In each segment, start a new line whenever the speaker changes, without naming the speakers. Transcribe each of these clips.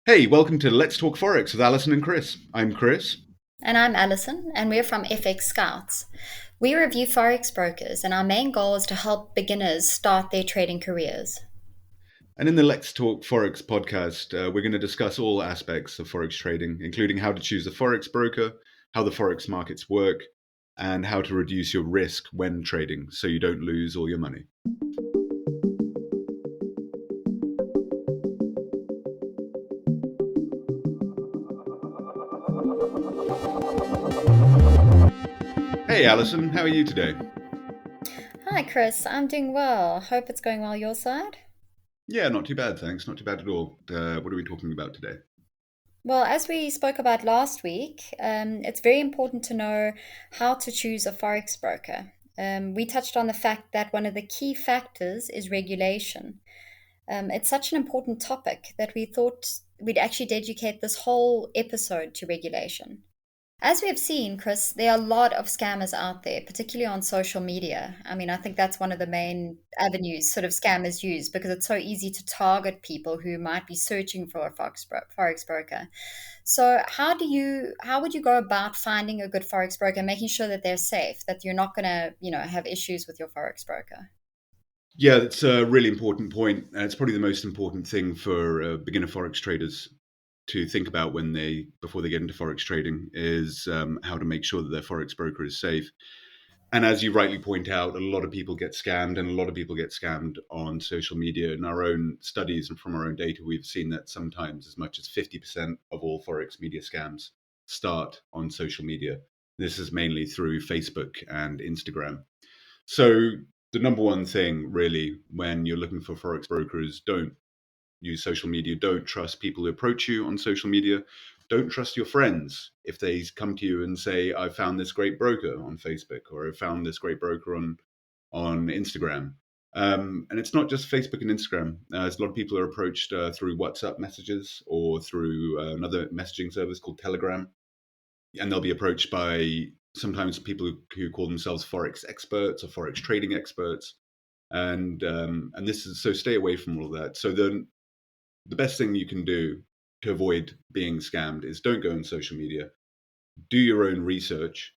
Hey, welcome to Let's Talk Forex with Alison and Chris. I'm Chris.
And I'm Alison, and we're from FX Scouts. We review Forex brokers, and our main goal is to help beginners start their trading careers.
And in the Let's Talk Forex podcast, we're going to discuss all aspects of Forex trading, including how to choose a Forex broker, how the Forex markets work, and how to reduce your risk when trading so you don't lose all your money. Hey, Alison, how are you today?
Hi, Chris. I'm doing well. Hope it's going well your side.
Yeah, not too bad, thanks. Not too bad at all. What are we talking about today?
Well, as we spoke about last week, it's very important to know how to choose a Forex broker. We touched on the fact that one of the key factors is regulation. It's such an important topic that we thought we'd actually dedicate this whole episode to regulation. As we have seen, Chris, there are a lot of scammers out there, particularly on social media. I mean, I think that's one of the main avenues sort of scammers use because it's so easy to target people who might be searching for a Forex broker. So, how would you go about finding a good Forex broker, making sure that they're safe, that you're not going to, have issues with your Forex broker?
Yeah, that's a really important point. It's probably the most important thing for beginner Forex traders to think about before they get into forex trading is how to make sure that their forex broker is safe. And as you rightly point out, a lot of people get scammed, and a lot of people get scammed on social media. In our own studies and from our own data, we've seen that sometimes as much as 50% of all forex media scams start on social media. This is mainly through Facebook and Instagram. So the number one thing really when you're looking for forex brokers, don't use social media. Don't trust people who approach you on social media. Don't trust your friends if they come to you and say, "I found this great broker on Facebook," or "I found this great broker on Instagram." And it's not just Facebook and Instagram. As a lot of people are approached through WhatsApp messages or through another messaging service called Telegram, and they'll be approached by sometimes people who call themselves forex experts or forex trading experts, and this is so stay away from all of that. So the best thing you can do to avoid being scammed is don't go on social media. Do your own research.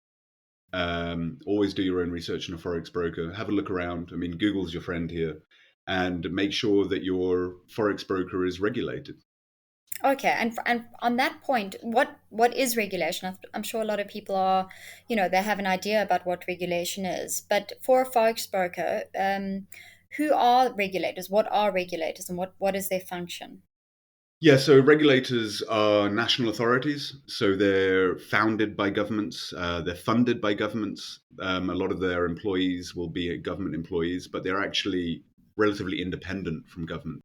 Always do your own research on a forex broker. Have a look around. I mean, Google's your friend here, and make sure that your forex broker is regulated.
Okay, and on that point, what is regulation? I'm sure a lot of people are, they have an idea about what regulation is. But for a forex broker, who are regulators? What are regulators, and what is their function?
Yeah, so regulators are national authorities. So they're founded by governments, they're funded by governments. A lot of their employees will be government employees, but they're actually relatively independent from government.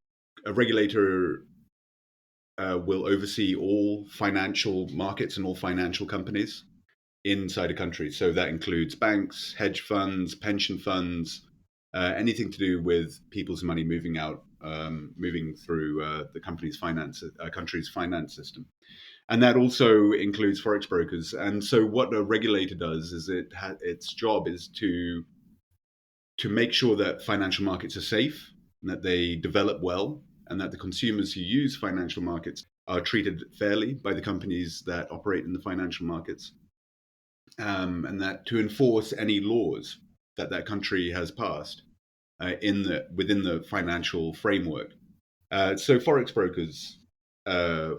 A regulator will oversee all financial markets and all financial companies inside a country. So that includes banks, hedge funds, pension funds, anything to do with people's money moving out, moving through the country's finance system. And that also includes forex brokers. And so, what a regulator does is its job is to make sure that financial markets are safe, and that they develop well, and that the consumers who use financial markets are treated fairly by the companies that operate in the financial markets, and that to enforce any laws that that country has passed within the financial framework. So forex brokers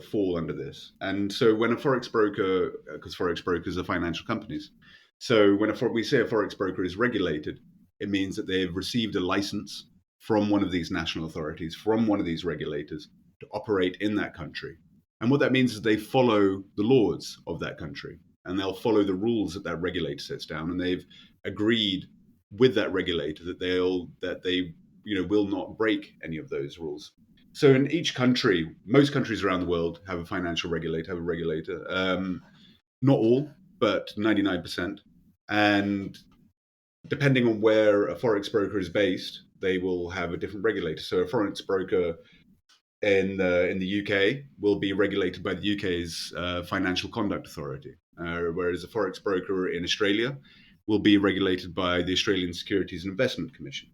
fall under this, and so when a forex broker, because forex brokers are financial companies, so we say a forex broker is regulated, it means that they've received a license from one of these national authorities, from one of these regulators, to operate in that country. And what that means is they follow the laws of that country, and they'll follow the rules that that regulator sets down, and they've agreed with that regulator that they will not break any of those rules. So in each country, most countries around the world have a financial regulator, have a regulator. Not all, but 99%. And depending on where a forex broker is based, they will have a different regulator. So a forex broker in the UK will be regulated by the UK's Financial Conduct Authority, whereas a forex broker in Australia will be regulated by the Australian Securities and Investment Commission.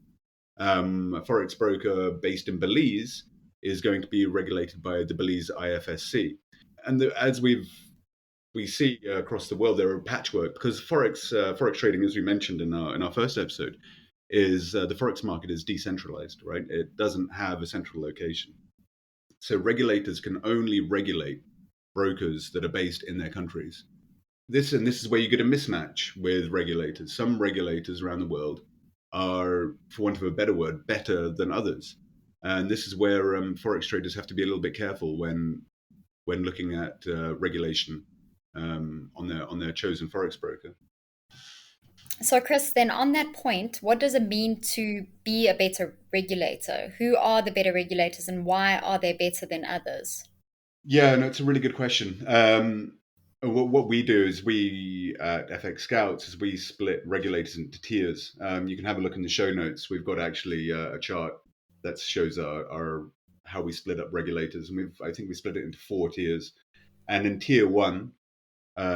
A forex broker based in Belize is going to be regulated by the Belize IFSC. And as we see across the world, there are patchwork because forex trading, as we mentioned in our first episode, is the forex market is decentralized, right? It doesn't have a central location, so regulators can only regulate brokers that are based in their countries. This is where you get a mismatch with regulators. Some regulators around the world are, for want of a better word, better than others, and this is where forex traders have to be a little bit careful when looking at regulation on their chosen forex broker.
So, Chris, then on that point, what does it mean to be a better regulator? Who are the better regulators and why are they better than others?
Yeah, no, it's a really good question. What we do is we at FX Scouts is we split regulators into tiers. You can have a look in the show notes. We've got actually a chart that shows our how we split up regulators, and I think we split it into four tiers. And in tier one,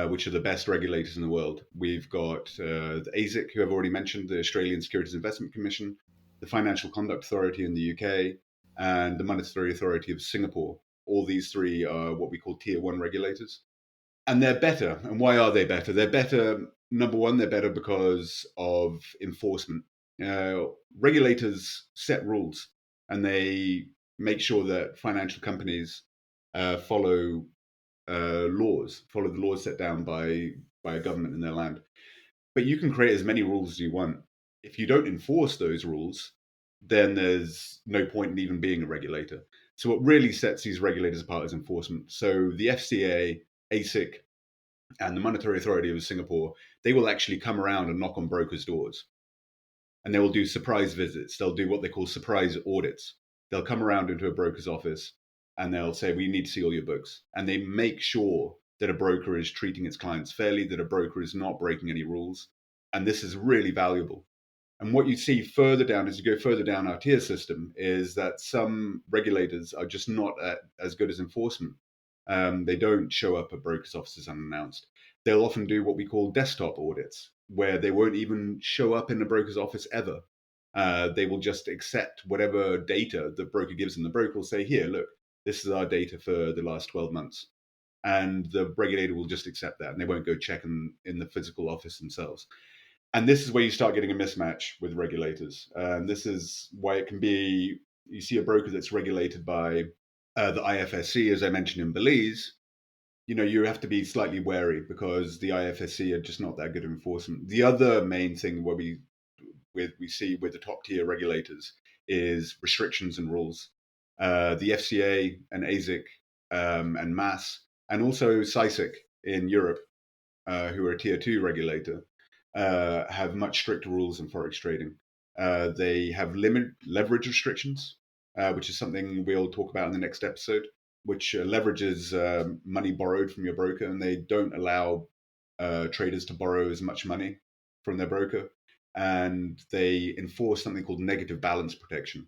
which are the best regulators in the world. We've got the ASIC, who I've already mentioned, the Australian Securities Investment Commission, the Financial Conduct Authority in the UK, and the Monetary Authority of Singapore. All these three are what we call tier one regulators. And they're better. And why are they better? They're better, number one, they're better because of enforcement. Regulators set rules and they make sure that financial companies follow follow the laws set down by a government in their land. But you can create as many rules as you want. If you don't enforce those rules, then there's no point in even being a regulator. So what really sets these regulators apart is enforcement. So the FCA, ASIC, and the Monetary Authority of Singapore, they will actually come around and knock on brokers' doors, and they will do surprise visits. They'll do what they call surprise audits. They'll come around into a broker's office and they'll say, "We need to see all your books." And they make sure that a broker is treating its clients fairly, that a broker is not breaking any rules. And this is really valuable. And what you see further down, as you go further down our tier system, is that some regulators are just not as good as enforcement. They don't show up at brokers' offices unannounced. They'll often do what we call desktop audits, where they won't even show up in the broker's office ever. They will just accept whatever data the broker gives them. The broker will say, "Here, look, this is our data for the last 12 months." And the regulator will just accept that and they won't go check in the physical office themselves. And this is where you start getting a mismatch with regulators. This is why it can be you see a broker that's regulated by the IFSC, as I mentioned in Belize. You know, you have to be slightly wary because the IFSC are just not that good at enforcement. The other main thing where we see with the top tier regulators is restrictions and rules. The FCA and ASIC and MAS and also CISIC in Europe, who are a tier two regulator, have much stricter rules in forex trading. They have limit leverage restrictions, which is something we'll talk about in the next episode, which leverages money borrowed from your broker, and they don't allow traders to borrow as much money from their broker. And they enforce something called negative balance protection,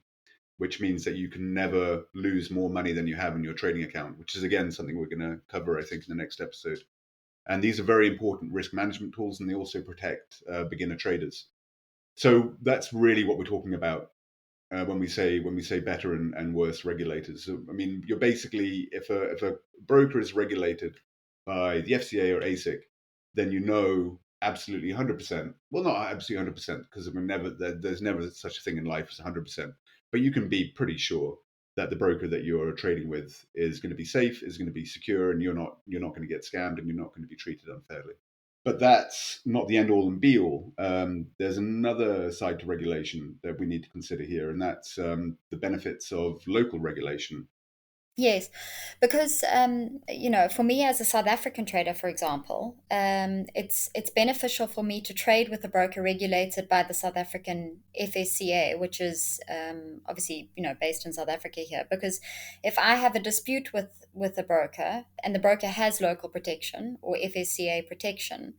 which means that you can never lose more money than you have in your trading account, which is again something we're going to cover, I think, in the next episode. And these are very important risk management tools, and they also protect beginner traders. So that's really what we're talking about when we say better and worse regulators. So, I mean, you're basically if a broker is regulated by the FCA or ASIC, then you know absolutely 100%. Well, not absolutely 100% because there's never such a thing in life as 100%. But you can be pretty sure that the broker that you're trading with is going to be safe, is going to be secure, and you're not going to get scammed, and you're not going to be treated unfairly. But that's not the end all and be all. There's another side to regulation that we need to consider here, and that's the benefits of local regulation.
Yes, because for me as a South African trader, for example, it's beneficial for me to trade with a broker regulated by the South African FSCA, which is obviously based in South Africa here. Because if I have a dispute with a broker and the broker has local protection or FSCA protection,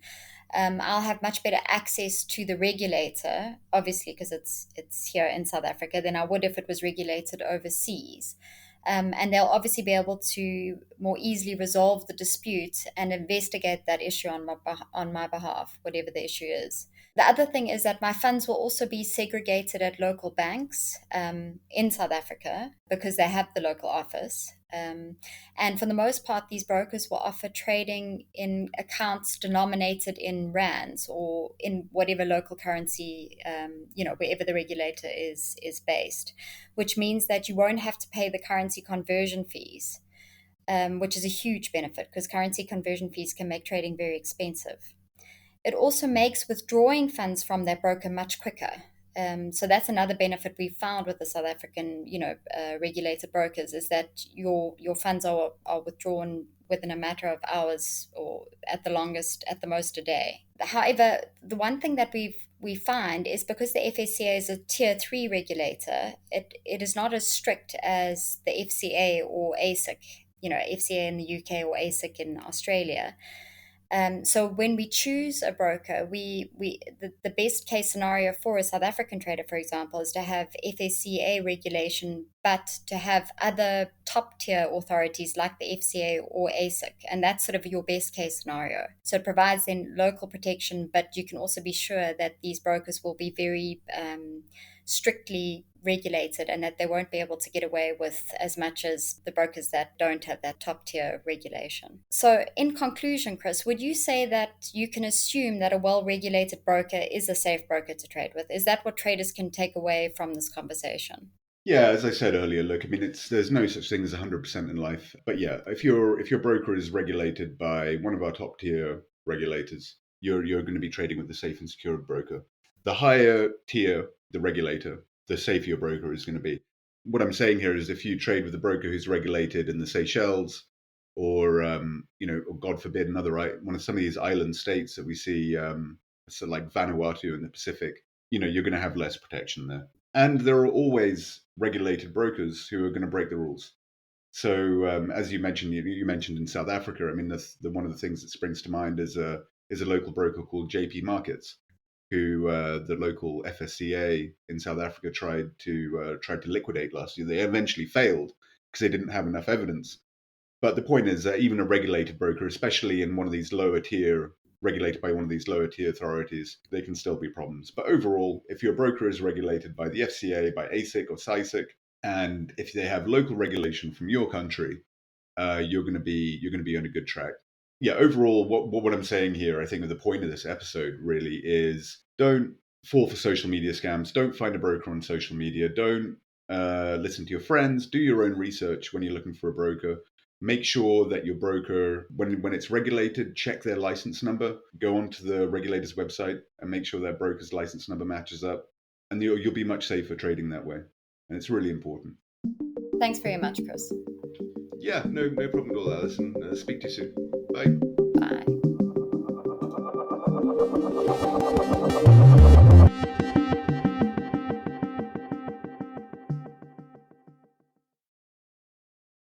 I'll have much better access to the regulator, obviously because it's here in South Africa, than I would if it was regulated overseas. And they'll obviously be able to more easily resolve the dispute and investigate that issue on my behalf, whatever the issue is. The other thing is that my funds will also be segregated at local banks in South Africa because they have the local office. And for the most part, these brokers will offer trading in accounts denominated in rands or in whatever local currency, wherever the regulator is based, which means that you won't have to pay the currency conversion fees, which is a huge benefit because currency conversion fees can make trading very expensive. It also makes withdrawing funds from that broker much quicker. So that's another benefit we found with the South African, regulated brokers is that your funds are withdrawn within a matter of hours, or at the longest, at the most a day. However, the one thing that we find is because the FSCA is a tier three regulator, it is not as strict as the FCA or ASIC, FCA in the UK or ASIC in Australia. So when we choose a broker, the best case scenario for a South African trader, for example, is to have FSCA regulation, but to have other top tier authorities like the FCA or ASIC, and that's sort of your best case scenario. So it provides then local protection, but you can also be sure that these brokers will be very strictly regulated and that they won't be able to get away with as much as the brokers that don't have that top tier regulation. So, in conclusion, Chris, would you say that you can assume that a well regulated broker is a safe broker to trade with? Is that what traders can take away from this conversation?
Yeah, as I said earlier, look, I mean, there's no such thing as 100% in life. But yeah, if your broker is regulated by one of our top tier regulators, you're going to be trading with a safe and secure broker. The higher tier the regulator, the safer your broker is going to be. What I'm saying here is if you trade with a broker who's regulated in the Seychelles or or God forbid another one of some of these island states that we see, so like Vanuatu in the Pacific, you're going to have less protection there. And there are always regulated brokers who are going to break the rules. So, as you mentioned, you mentioned in South Africa. I mean, the one of the things that springs to mind is a local broker called JP Markets, who the local FSCA in South Africa tried to liquidate last year. They eventually failed because they didn't have enough evidence. But the point is that even a regulated broker, especially in one of these lower tier, regulated by one of these lower tier authorities, they can still be problems. But overall, if your broker is regulated by the FCA, by ASIC or SISIC, and if they have local regulation from your country, you're going to be on a good track. Yeah, overall, what I'm saying here, I think the point of this episode really is don't fall for social media scams. Don't find a broker on social media. Don't listen to your friends. Do your own research when you're looking for a broker. Make sure that your broker, when it's regulated, check their license number. Go onto the regulator's website and make sure that broker's license number matches up, and you'll be much safer trading that way. And it's really important.
Thanks very much, Chris.
Yeah, no problem at all, Alison. Speak to you soon. Bye.
Bye.